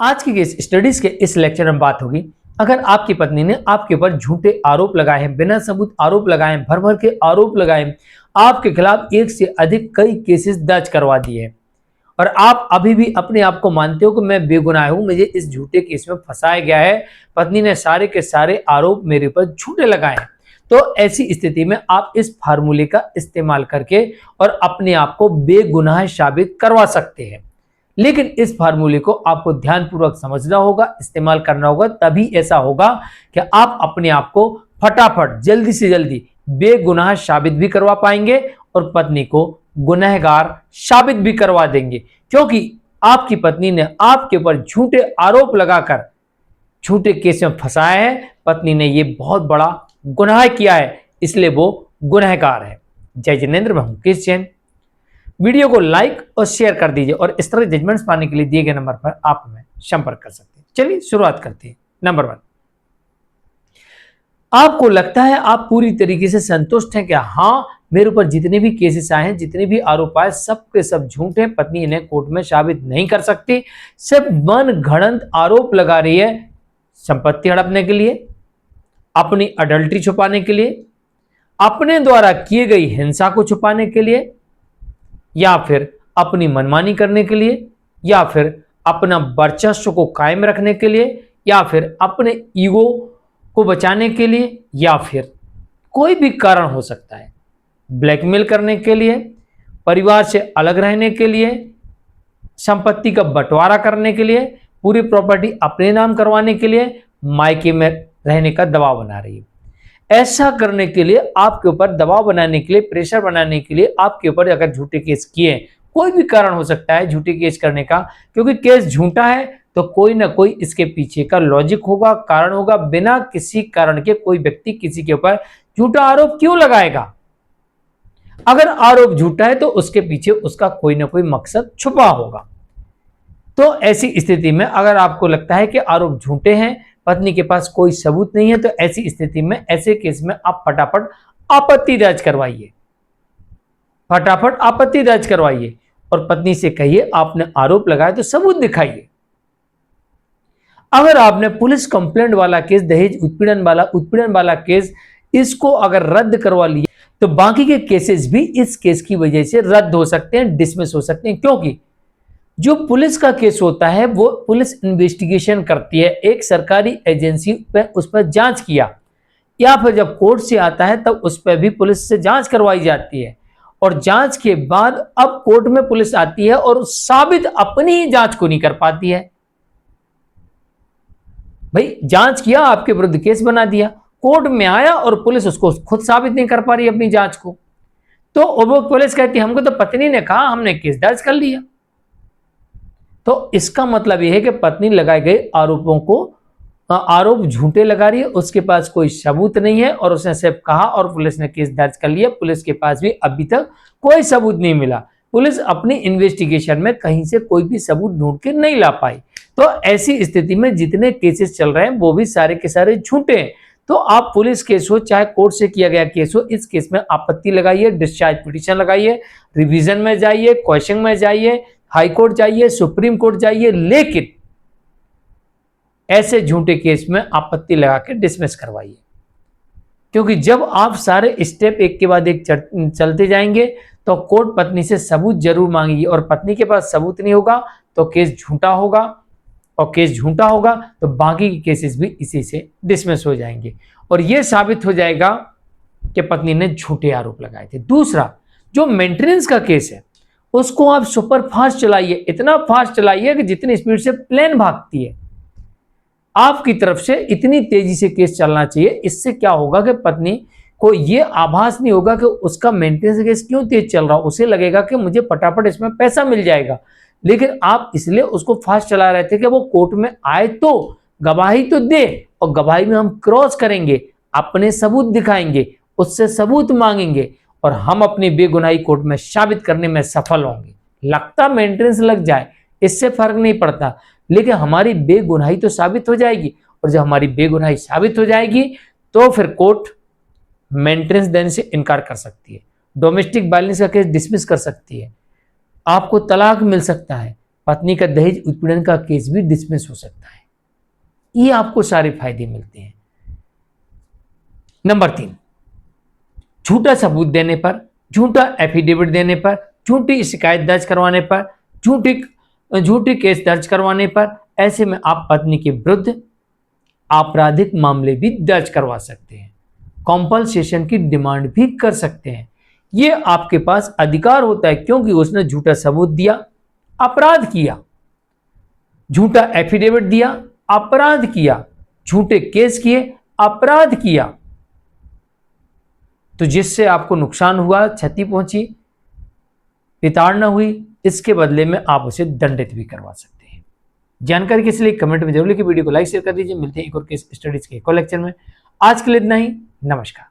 आज की case studies के इस लेक्चर में बात होगी, अगर आपकी पत्नी ने आपके ऊपर झूठे आरोप लगाए हैं, बिना सबूत आरोप लगाए हैं, भर भर के आरोप लगाए हैं, आपके खिलाफ एक से अधिक कई केसेस दर्ज करवा दिए हैं और आप अभी भी अपने आप को मानते हो कि मैं बेगुनाह हूं, मुझे इस झूठे केस में फंसाया गया है, पत्नी ने सारे के सारे आरोप मेरे ऊपर झूठे लगाए हैं, तो ऐसी स्थिति में आप इस फार्मूले का इस्तेमाल करके और अपने आप को बेगुनाह साबित करवा सकते हैं। लेकिन इस फार्मूले को आपको ध्यानपूर्वक समझना होगा, इस्तेमाल करना होगा, तभी ऐसा होगा कि आप अपने आप को फटाफट जल्दी से जल्दी बेगुनाह साबित भी करवा पाएंगे और पत्नी को गुनहगार साबित भी करवा देंगे, क्योंकि आपकी पत्नी ने आपके ऊपर झूठे आरोप लगाकर झूठे केस में फंसाया है। पत्नी ने यह बहुत बड़ा गुनाह किया है, इसलिए वो गुनहगार है। जय जिनेंद्र, मैं हूं केस जैन। वीडियो को लाइक और शेयर कर दीजिए और इस तरह जजमेंट्स पाने के लिए दिए गए नंबर पर आप हमें संपर्क कर सकते हैं। चलिए शुरुआत करते हैं। नंबर 1, आपको लगता है आप पूरी तरीके से संतुष्ट हैं क्या? हाँ, मेरे ऊपर जितने भी केसेस आए हैं, जितने भी आरोप आए, सब के सब झूठ हैं, पत्नी इन्हें कोर्ट में साबित नहीं कर सकती, सिर्फ मन गढ़ंत आरोप लगा रही है संपत्ति हड़पने के लिए, अपनी अडल्ट्री छुपाने के लिए, अपने द्वारा किए गई हिंसा को छुपाने के लिए, या फिर अपनी मनमानी करने के लिए, या फिर अपना वर्चस्व को कायम रखने के लिए, या फिर अपने ईगो को बचाने के लिए, या फिर कोई भी कारण हो सकता है, ब्लैकमेल करने के लिए, परिवार से अलग रहने के लिए, संपत्ति का बंटवारा करने के लिए, पूरी प्रॉपर्टी अपने नाम करवाने के लिए, मायके में रहने का दबाव बना रही है। ऐसा करने के लिए, आपके ऊपर दबाव बनाने के लिए, प्रेशर बनाने के लिए, आपके ऊपर अगर झूठे केस किए, कोई भी कारण हो सकता है झूठे केस करने का, क्योंकि केस झूठा है तो कोई ना कोई इसके पीछे का लॉजिक होगा, कारण होगा। बिना किसी कारण के कोई व्यक्ति किसी के ऊपर झूठा आरोप क्यों लगाएगा? अगर आरोप झूठा है तो उसके पीछे उसका कोई ना कोई मकसद छुपा होगा। तो ऐसी स्थिति में अगर आपको लगता है कि आरोप झूठे हैं, पत्नी के पास कोई सबूत नहीं है, तो ऐसी स्थिति में, ऐसे केस में आप फटाफट आपत्ति दर्ज करवाइए, फटाफट आपत्ति दर्ज करवाइए और पत्नी से कहिए आपने आरोप लगाया तो सबूत दिखाइए। अगर आपने पुलिस कंप्लेंट वाला केस, दहेज उत्पीड़न वाला केस, इसको अगर रद्द करवा लिया तो बाकी के केसेस भी इस केस की वजह से रद्द हो सकते हैं, डिसमिस हो सकते हैं, क्योंकि जो पुलिस का केस होता है वो पुलिस इन्वेस्टिगेशन करती है, एक सरकारी एजेंसी पे उस पर जांच किया, या फिर जब कोर्ट से आता है तब उस पर भी पुलिस से जांच करवाई जाती है, और जांच के बाद अब कोर्ट में पुलिस आती है और साबित अपनी ही जांच को नहीं कर पाती है। भाई, जांच किया, आपके विरुद्ध केस बना दिया, कोर्ट में आया और पुलिस उसको खुद साबित नहीं कर पा रही अपनी जांच को, तो वो पुलिस कहती है हमको तो पत्नी ने कहा, हमने केस दर्ज कर लिया। तो इसका मतलब यह है कि पत्नी लगाए गए आरोपों को, आरोप झूठे लगा रही है, उसके पास कोई सबूत नहीं है और उसने सिर्फ कहा और पुलिस ने केस दर्ज कर लिया। पुलिस के पास भी अभी तक कोई सबूत नहीं मिला, पुलिस अपनी इन्वेस्टिगेशन में कहीं से कोई भी सबूत ढूंढ के नहीं ला पाई। तो ऐसी स्थिति में जितने केसेस चल रहे हैं वो भी सारे के सारे झूठे हैं। तो आप पुलिस केस हो चाहे कोर्ट से किया गया केस हो, इस केस में आपत्ति लगाइए, डिस्चार्ज पिटीशन लगाइए, रिवीजन में जाइए, क्वेश्चन में जाइए, हाई कोर्ट जाइए, सुप्रीम कोर्ट जाइए, लेकिन ऐसे झूठे केस में आपत्ति लगा के डिसमिस करवाइए, क्योंकि जब आप सारे स्टेप एक के बाद एक चलते जाएंगे तो कोर्ट पत्नी से सबूत जरूर मांगेगी, और पत्नी के पास सबूत नहीं होगा तो केस झूठा होगा, और केस झूठा होगा तो बाकी के केसेस भी इसी से डिसमिस हो जाएंगे और यह साबित हो जाएगा कि पत्नी ने झूठे आरोप लगाए थे। दूसरा, जो मेंटेनेंस का केस है उसको आप सुपर फास्ट चलाइए, इतना फास्ट चलाइए कि जितनी स्पीड से प्लेन भागती है, आपकी तरफ से इतनी तेजी से केस चलना चाहिए। इससे क्या होगा कि पत्नी को यह आभास नहीं होगा कि उसका मेंटेनेंस केस क्यों तेज चल रहा, उसे लगेगा कि मुझे फटाफट इसमें पैसा मिल जाएगा, लेकिन आप इसलिए उसको फास्ट चला रहे थे कि वो कोर्ट में आए तो गवाही तो दे, और गवाही में हम क्रॉस करेंगे, अपने सबूत दिखाएंगे, उससे सबूत मांगेंगे और हम अपनी बेगुनाही कोर्ट में साबित करने में सफल होंगे। लगता मेंटेनेंस लग जाए, इससे फर्क नहीं पड़ता, लेकिन हमारी बेगुनाही तो साबित हो जाएगी, और जब हमारी बेगुनाही साबित हो जाएगी तो फिर कोर्ट मेंटेनेंस देने से इनकार कर सकती है, डोमेस्टिक वायलेंस का केस डिसमिस कर सकती है, आपको तलाक मिल सकता है, पत्नी का दहेज उत्पीड़न का केस भी डिसमिस हो सकता है। ये आपको सारे फायदे मिलते हैं। नंबर 3, झूठा सबूत देने पर, झूठा एफिडेविट देने पर, झूठी शिकायत दर्ज करवाने पर, झूठी केस दर्ज करवाने पर, ऐसे में आप पत्नी के विरुद्ध आपराधिक मामले भी दर्ज करवा सकते हैं, कॉम्पनसेशन की डिमांड भी कर सकते हैं। ये आपके पास अधिकार होता है, क्योंकि उसने झूठा सबूत दिया, अपराध किया, झूठा एफिडेविट दिया, अपराध किया, झूठे केस किए, अपराध किया। तो जिससे आपको नुकसान हुआ, क्षति पहुंची, प्रताड़ना हुई, इसके बदले में आप उसे दंडित भी करवा सकते हैं। जानकारी के लिए कमेंट में जरूर लिखिए, वीडियो को लाइक शेयर कर दीजिए। मिलते हैं एक और केस स्टडीज के एक और लेक्चर में। आज के लिए इतना ही। नमस्कार।